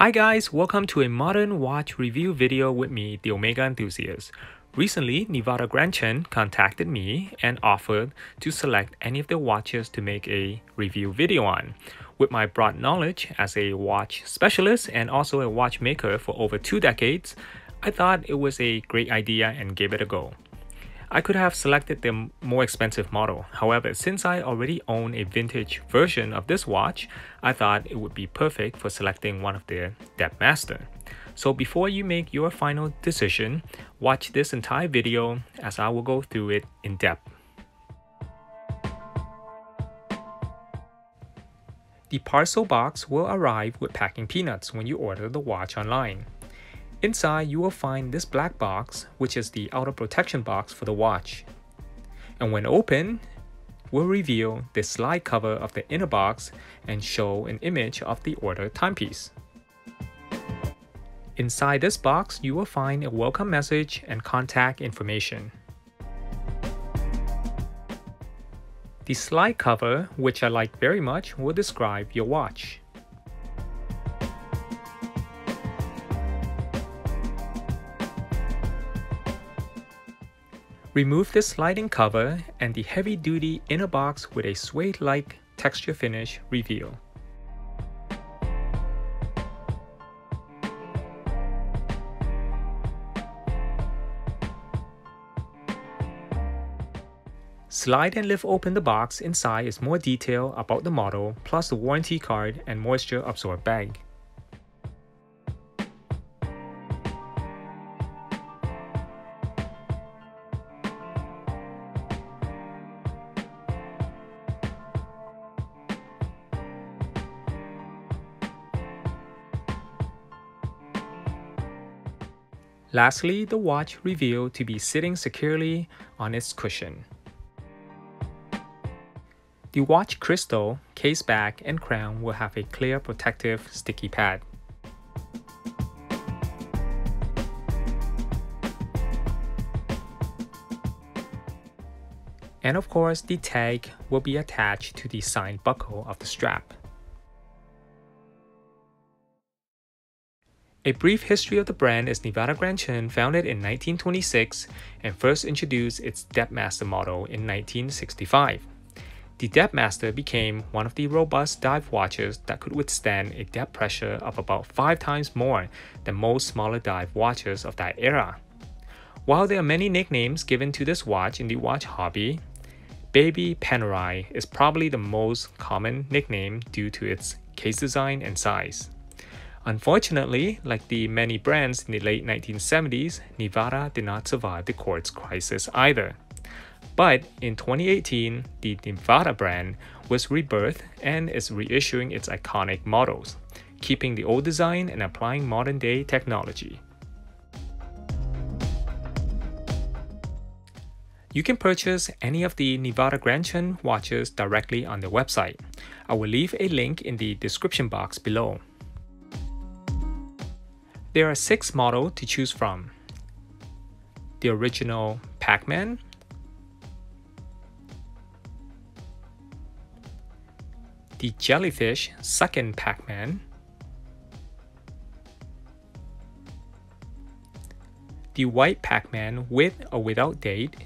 Hi guys, welcome to a modern watch review video with me, the Omega Enthusiast. Recently, Nivada Grenchen contacted me and offered to select any of their watches to make a review video on. With my broad knowledge as a watch specialist and also a watchmaker for over 2 decades, I thought it was a great idea and gave it a go. I could have selected the more expensive model. However, since I already own a vintage version of this watch, I thought it would be perfect for selecting one of their Depthmaster. So before you make your final decision, watch this entire video as I will go through it in depth. The parcel box will arrive with packing peanuts when you order the watch online. Inside, you will find this black box, which is the outer protection box for the watch. And when open, will reveal the slide cover of the inner box and show an image of the order timepiece. Inside this box, you will find a welcome message and contact information. The slide cover, which I like very much, will describe your watch. Remove the sliding cover and the heavy-duty inner box with a suede-like texture finish reveal. Slide and lift open the box. Inside is more detail about the model, plus the warranty card and moisture-absorbed bag. Lastly, the watch revealed to be sitting securely on its cushion. The watch crystal, case back, and crown will have a clear protective sticky pad. And of course, the tag will be attached to the signed buckle of the strap. A brief history of the brand is Nivada Grenchen, founded in 1926 and first introduced its Depthmaster model in 1965. The Depthmaster became one of the robust dive watches that could withstand a depth pressure of about 5 times more than most smaller dive watches of that era. While there are many nicknames given to this watch in the watch hobby, Baby Panerai is probably the most common nickname due to its case design and size. Unfortunately, like the many brands in the late 1970s, Nivada did not survive the quartz crisis either. But in 2018, the Nivada brand was rebirthed and is reissuing its iconic models, keeping the old design and applying modern-day technology. You can purchase any of the Nivada Grenchen watches directly on their website. I will leave a link in the description box below. There are 6 models to choose from: the original Pac-Man, the jellyfish second Pac-Man, the white Pac-Man with or without date,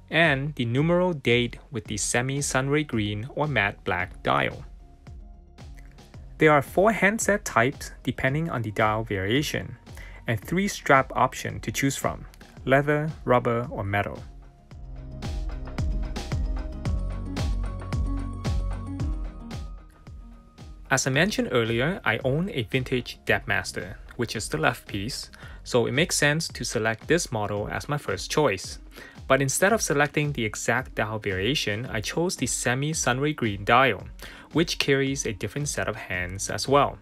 and the numeral date with the semi-sunray green or matte black dial. There are 4 handset types depending on the dial variation, and 3 strap options to choose from: leather, rubber, or metal. As I mentioned earlier, I own a vintage Depthmaster, which is the left piece, so it makes sense to select this model as my first choice. But instead of selecting the exact dial variation, I chose the semi-sunray green dial, which carries a different set of hands as well.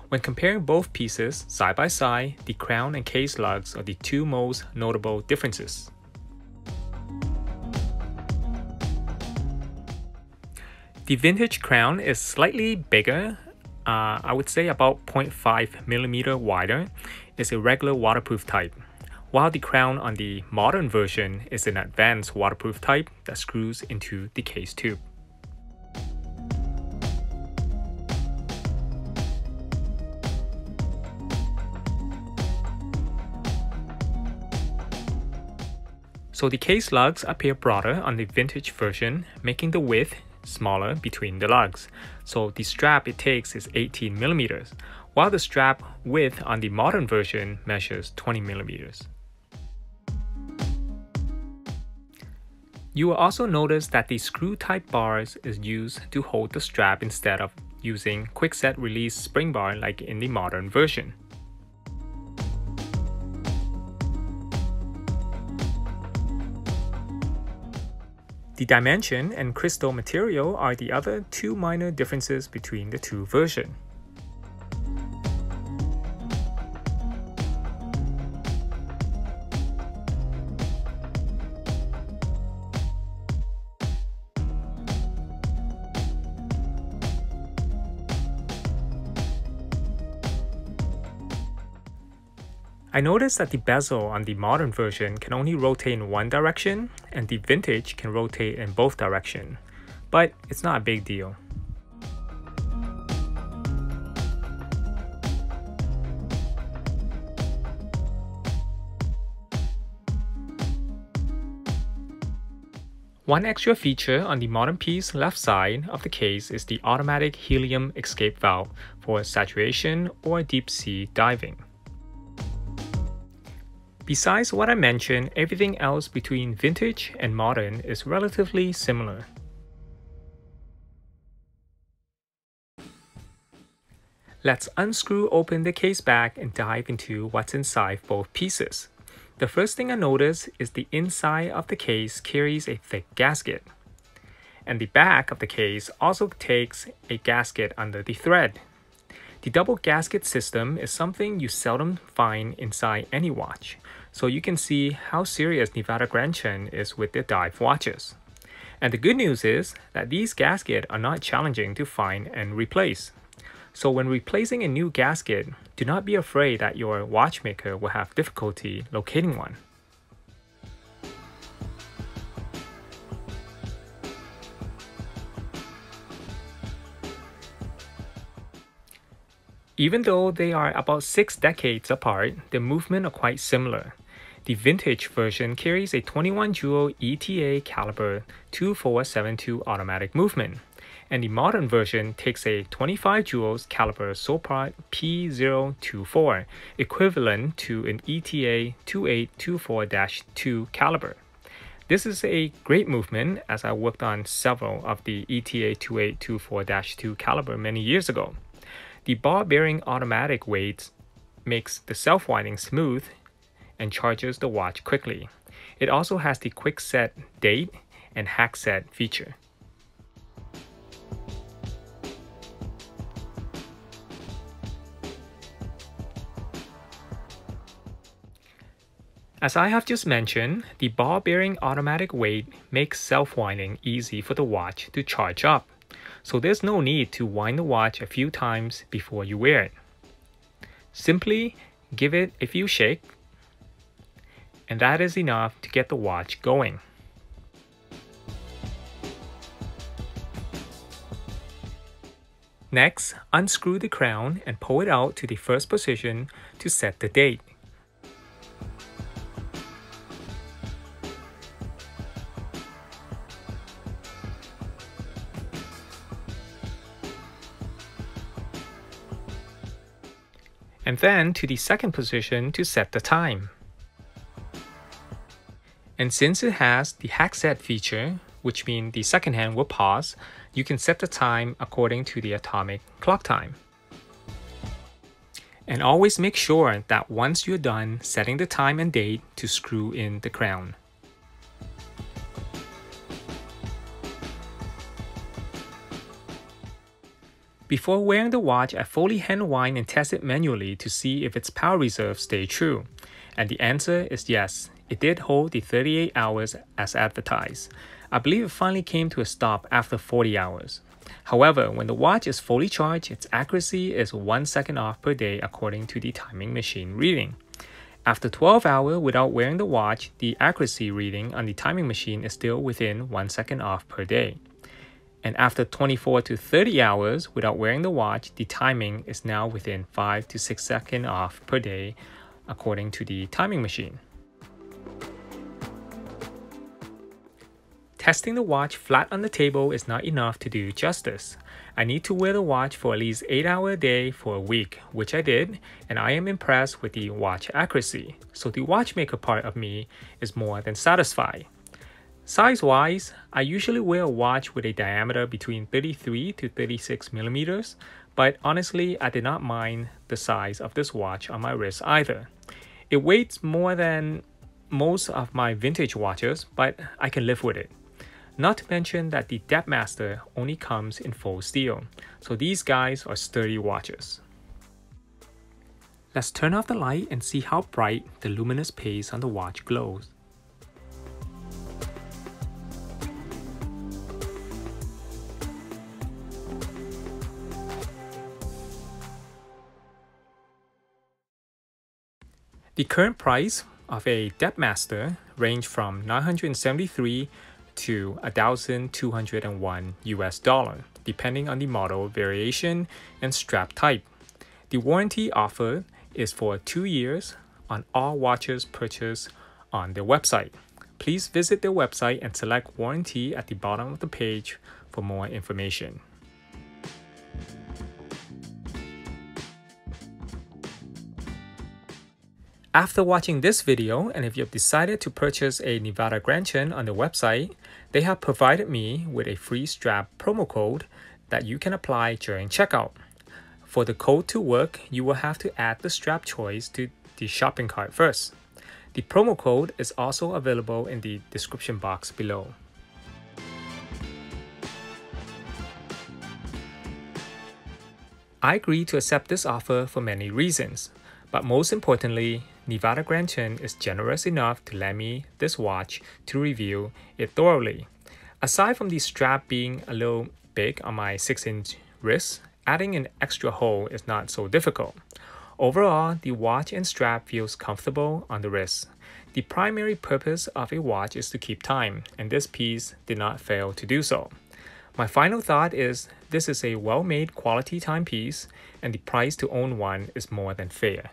When comparing both pieces side by side, the crown and case lugs are the 2 most notable differences. The vintage crown is slightly bigger, I would say about 0.5mm wider. It's a regular waterproof type, while the crown on the modern version is an advanced waterproof type that screws into the case tube. So the case lugs appear broader on the vintage version, making the width smaller between the lugs. So the strap it takes is 18 millimeters, while the strap width on the modern version measures 20 millimeters. You will also notice that the screw-type bars is used to hold the strap instead of using quick-set release spring bar like in the modern version. The dimension and crystal material are the other two minor differences between the two versions. I noticed that the bezel on the modern version can only rotate in one direction, and the vintage can rotate in both directions, but it's not a big deal. One extra feature on the modern piece left side of the case is the automatic helium escape valve for saturation or deep sea diving. Besides what I mentioned, everything else between vintage and modern is relatively similar. Let's unscrew open the case back and dive into what's inside both pieces. The first thing I notice is the inside of the case carries a thick gasket, and the back of the case also takes a gasket under the thread. The double gasket system is something you seldom find inside any watch, so you can see how serious Nivada Grenchen is with their dive watches. And the good news is that these gaskets are not challenging to find and replace. So when replacing a new gasket, do not be afraid that your watchmaker will have difficulty locating one. Even though they are about 6 decades apart, the movements are quite similar. The vintage version carries a 21 jewel ETA caliber 2472 automatic movement, and the modern version takes a 25 jewels caliber Sopot P024, equivalent to an ETA 2824-2 caliber. This is a great movement as I worked on several of the ETA 2824-2 caliber many years ago. The ball-bearing automatic weight makes the self-winding smooth and charges the watch quickly. It also has the quick set date and hack set feature. As I have just mentioned, the ball-bearing automatic weight makes self-winding easy for the watch to charge up, so there's no need to wind the watch a few times before you wear it. Simply give it a few shakes, and that is enough to get the watch going. Next, unscrew the crown and pull it out to the first position to set the date. And then to the second position to set the time. And since it has the hack set feature, which means the second hand will pause, you can set the time according to the atomic clock time. And always make sure that once you're done setting the time and date to screw in the crown. Before wearing the watch, I fully hand wind and test it manually to see if its power reserve stayed true. And the answer is yes, it did hold the 38 hours as advertised. I believe it finally came to a stop after 40 hours. However, when the watch is fully charged, its accuracy is 1 second off per day according to the timing machine reading. After 12 hours without wearing the watch, the accuracy reading on the timing machine is still within 1 second off per day. And after 24 to 30 hours without wearing the watch, the timing is now within 5 to 6 seconds off per day according to the timing machine. Testing the watch flat on the table is not enough to do justice. I need to wear the watch for at least 8 hours a day for a week, which I did, and I am impressed with the watch accuracy, so the watchmaker part of me is more than satisfied. Size-wise, I usually wear a watch with a diameter between 33 to 36 millimeters, but honestly, I did not mind the size of this watch on my wrist either. It weighs more than most of my vintage watches, but I can live with it. Not to mention that the Depthmaster only comes in full steel, so these guys are sturdy watches. Let's turn off the light and see how bright the luminous paste on the watch glows. The current price of a Depthmaster range from $973 to $1,201 US, depending on the model variation and strap type. The warranty offered is for 2 years on all watches purchased on their website. Please visit their website and select warranty at the bottom of the page for more information. After watching this video, and if you have decided to purchase a Nivada Grenchen on the website, they have provided me with a free strap promo code that you can apply during checkout. For the code to work, you will have to add the strap choice to the shopping cart first. The promo code is also available in the description box below. I agreed to accept this offer for many reasons, but most importantly, Nivada Grenchen is generous enough to lend me this watch to review it thoroughly. Aside from the strap being a little big on my 6-inch wrist, adding an extra hole is not so difficult. Overall, the watch and strap feels comfortable on the wrist. The primary purpose of a watch is to keep time, and this piece did not fail to do so. My final thought is this is a well-made quality timepiece, and the price to own one is more than fair.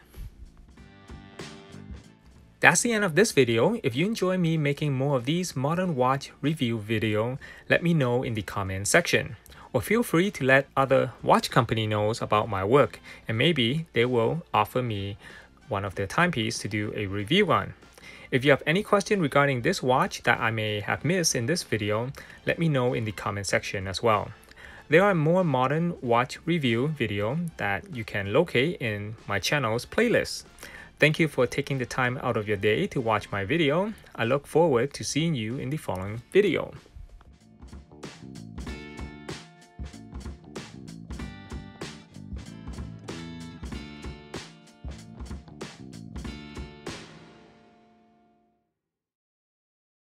That's the end of this video. If you enjoy me making more of these modern watch review videos, let me know in the comment section. Or feel free to let other watch company knows about my work, and maybe they will offer me one of their timepieces to do a review on. If you have any question regarding this watch that I may have missed in this video, let me know in the comment section as well. There are more modern watch review videos that you can locate in my channel's playlist. Thank you for taking the time out of your day to watch my video. I look forward to seeing you in the following video.